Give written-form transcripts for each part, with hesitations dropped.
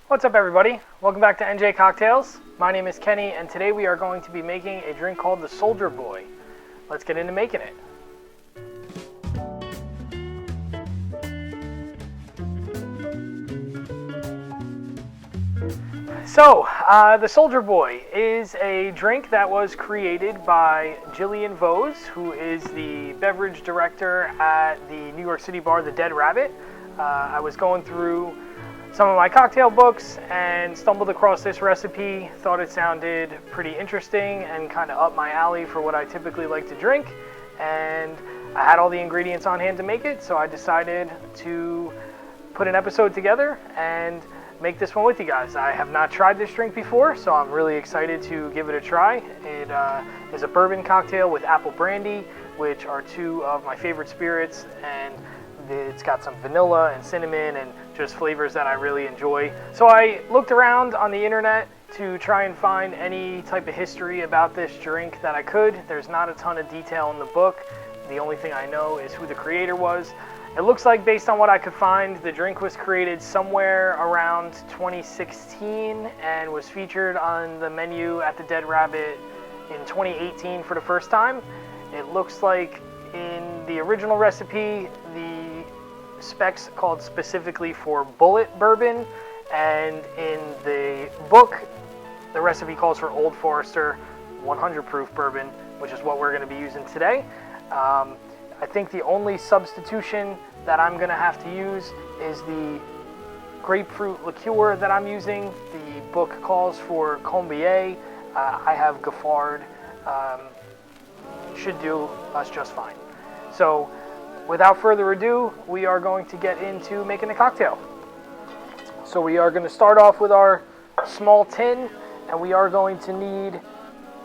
What's up, everybody? Welcome back to NJ Cocktails. My name is Kenny, and today we are going to be making a drink called the Soldier Boy. Let's get into making it. So, the Soldier Boy is a drink that was created by Jillian Vose, who is the beverage director at the New York City bar, The Dead Rabbit. I was going through some of my cocktail books and stumbled across this recipe, thought it sounded pretty interesting and kind of up my alley for what I typically like to drink, and I had all the ingredients on hand to make it, so I decided to put an episode together and make this one with you guys. I have not tried this drink before, so I'm really excited to give it a try. It is a bourbon cocktail with apple brandy, which are two of my favorite spirits, and it's got some vanilla and cinnamon and just flavors that I really enjoy. So I looked around on the internet to try and find any type of history about this drink that I could. There's not a ton of detail in the book. The only thing I know is who the creator was. It looks like, based on what I could find, the drink was created somewhere around 2016 and was featured on the menu at the Dead Rabbit in 2018 for the first time. It looks like in the original recipe, the specs called specifically for bullet bourbon, and in the book, the recipe calls for Old Forester 100 proof bourbon, which is what we're going to be using today. I think the only substitution that I'm going to have to use is the grapefruit liqueur that I'm using. The book calls for Combier. I have Gaffard. Should do us just fine. So, without further ado, we are going to get into making the cocktail. So we are going to start off with our small tin, and we are going to need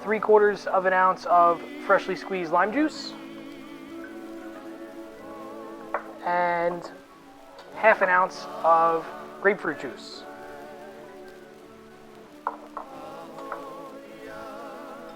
3/4 of an ounce of freshly squeezed lime juice and 1/2 ounce of grapefruit juice.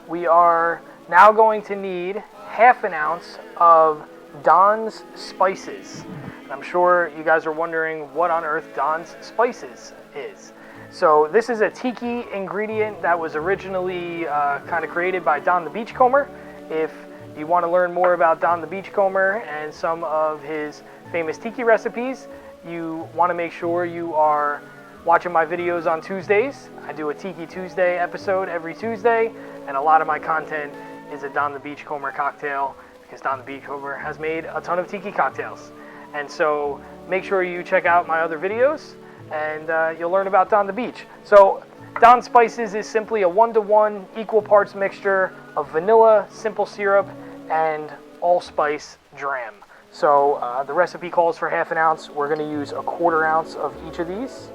We are now going to need 1/2 ounce of Don's Spices. And I'm sure you guys are wondering what on earth Don's Spices is. So this is a tiki ingredient that was originally kind of created by Don the Beachcomber. If you want to learn more about Don the Beachcomber and some of his famous tiki recipes, you want to make sure you are watching my videos on Tuesdays. I do a Tiki Tuesday episode every Tuesday, and a lot of my content is a Don the Beachcomber cocktail, because Don the Beachcomber has made a ton of tiki cocktails. And so make sure you check out my other videos, and you'll learn about Don the Beach. So Don Spices is simply a 1-to-1 equal parts mixture of vanilla, simple syrup, and allspice dram. So the recipe calls for 1/2 ounce. We're going to use 1/4 ounce of each of these,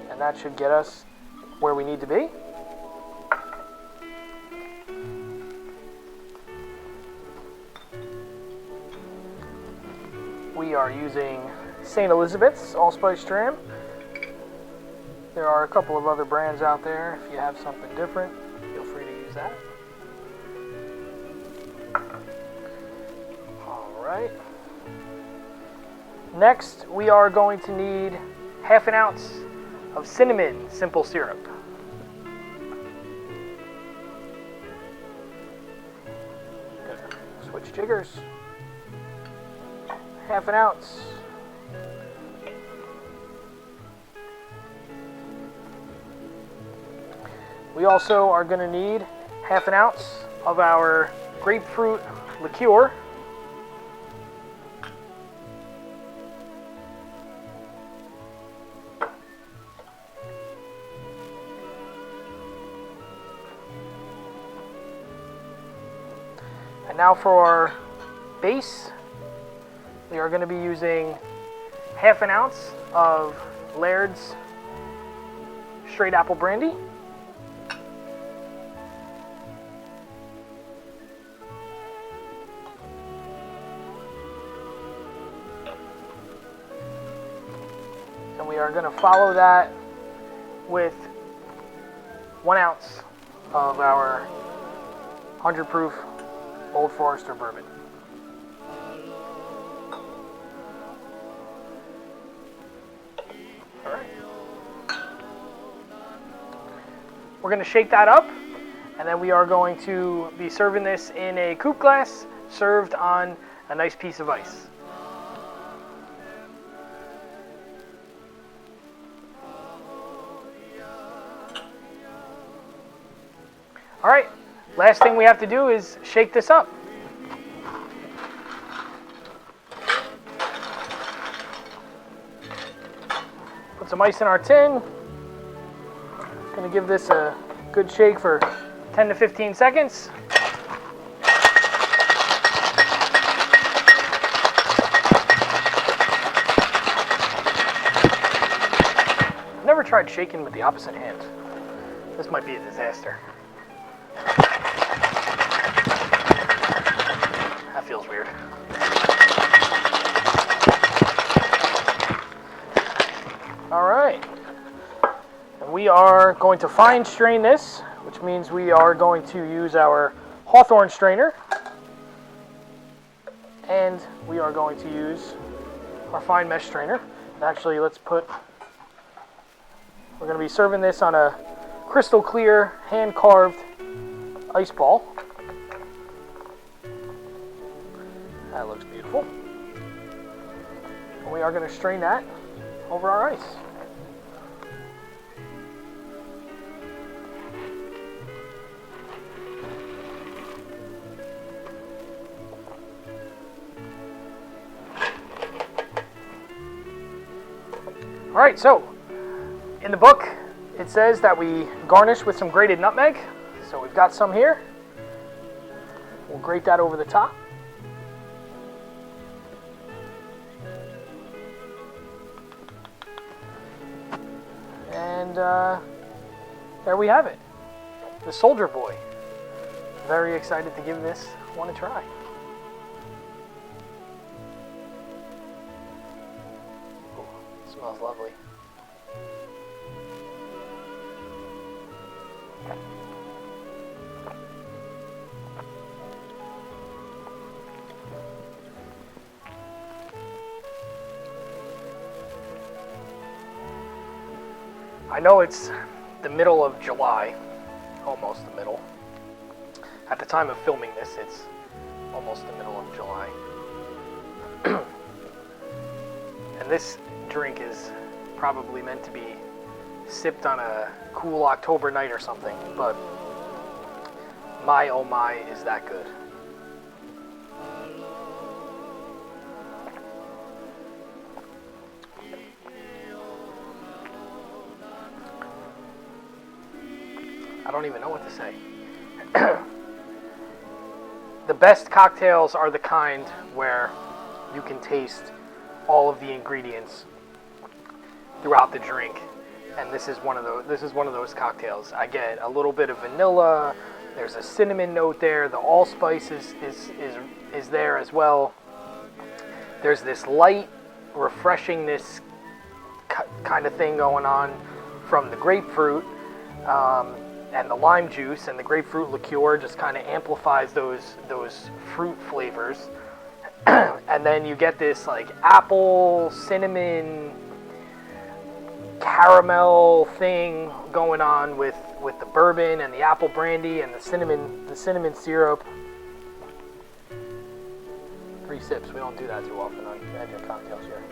and that should get us where we need to be. We are using St. Elizabeth's Allspice Dram. There are a couple of other brands out there. If you have something different, feel free to use that. Alright. Next, we are going to need 1/2 ounce of cinnamon simple syrup. Switch jiggers. 1/2 ounce. We also are going to need 1/2 ounce of our grapefruit liqueur. And now for our base, we are going to be using 1/2 ounce of Laird's straight apple brandy. And we are going to follow that with 1 ounce of our 100 proof Old Forester bourbon. All right. we're going to shake that up, and then we are going to be serving this in a coupe glass, served on a nice piece of ice. All right, last thing we have to do is shake this up. Put some ice in our tin. Gonna give this a good shake for 10 to 15 seconds. Never tried shaking with the opposite hand. This might be a disaster. That feels weird. All right. And we are going to fine strain this, which means we are going to use our Hawthorne strainer. And we are going to use our fine mesh strainer. Actually, we're going to be serving this on a crystal clear, hand-carved ice ball. That looks beautiful. And we are going to strain that over our ice. All right, so in the book, it says that we garnish with some grated nutmeg. So we've got some here. We'll grate that over the top. And there we have it. The Soldier Boy. Very excited to give this one a try. Ooh, smells lovely. I know it's the middle of July, almost the middle. At the time of filming this, it's almost the middle of July. And this drink is probably meant to be sipped on a cool October night or something, but my oh my, is that good. I don't even know what to say. The best cocktails are the kind where you can taste all of the ingredients throughout the drink, and this is one of those cocktails. I get a little bit of vanilla. There's a cinnamon note there. The allspice is there as well. There's this light refreshingness kind of thing going on from the grapefruit. And the lime juice and the grapefruit liqueur just kind of amplifies those fruit flavors. And then you get this like apple, cinnamon, caramel thing going on with the bourbon and the apple brandy and the cinnamon syrup. 3 sips. We don't do that too often on Magic Cocktails here.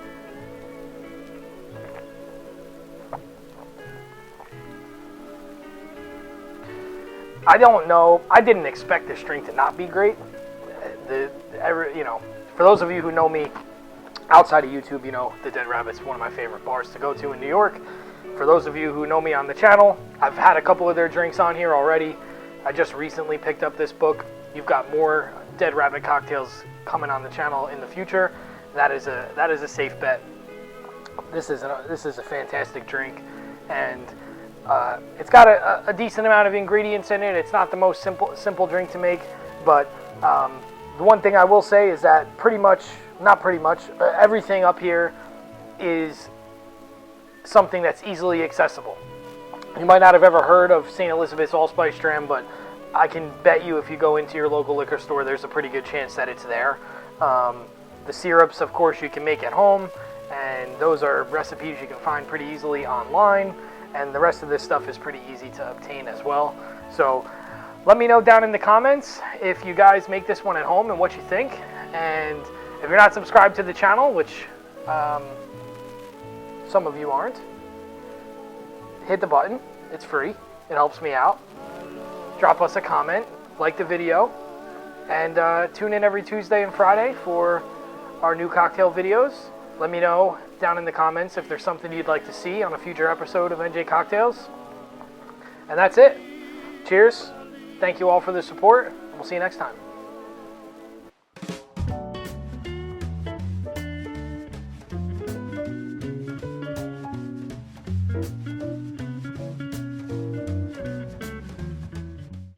I don't know. I didn't expect this drink to not be great. For those of you who know me outside of YouTube, you know the Dead Rabbit's one of my favorite bars to go to in New York. For those of you who know me on the channel, I've had a couple of their drinks on here already. I just recently picked up this book. You've got more Dead Rabbit cocktails coming on the channel in the future. That is a safe bet. This is a fantastic drink, and it's got a decent amount of ingredients in it. It's not the most simple drink to make, but the one thing I will say is that everything up here is something that's easily accessible. You might not have ever heard of St. Elizabeth's Allspice Dram, but I can bet you if you go into your local liquor store, there's a pretty good chance that it's there. The syrups, of course, you can make at home, and those are recipes you can find pretty easily online. and the rest of this stuff is pretty easy to obtain as well. So let me know down in the comments if you guys make this one at home and what you think. And if you're not subscribed to the channel, which some of you aren't, hit the button. It's free. It helps me out. Drop us a comment, like the video, and tune in every Tuesday and Friday for our new cocktail videos. Let me know down in the comments if there's something you'd like to see on a future episode of NJ Cocktails. And that's it. Cheers. Thank you all for the support. We'll see you next time.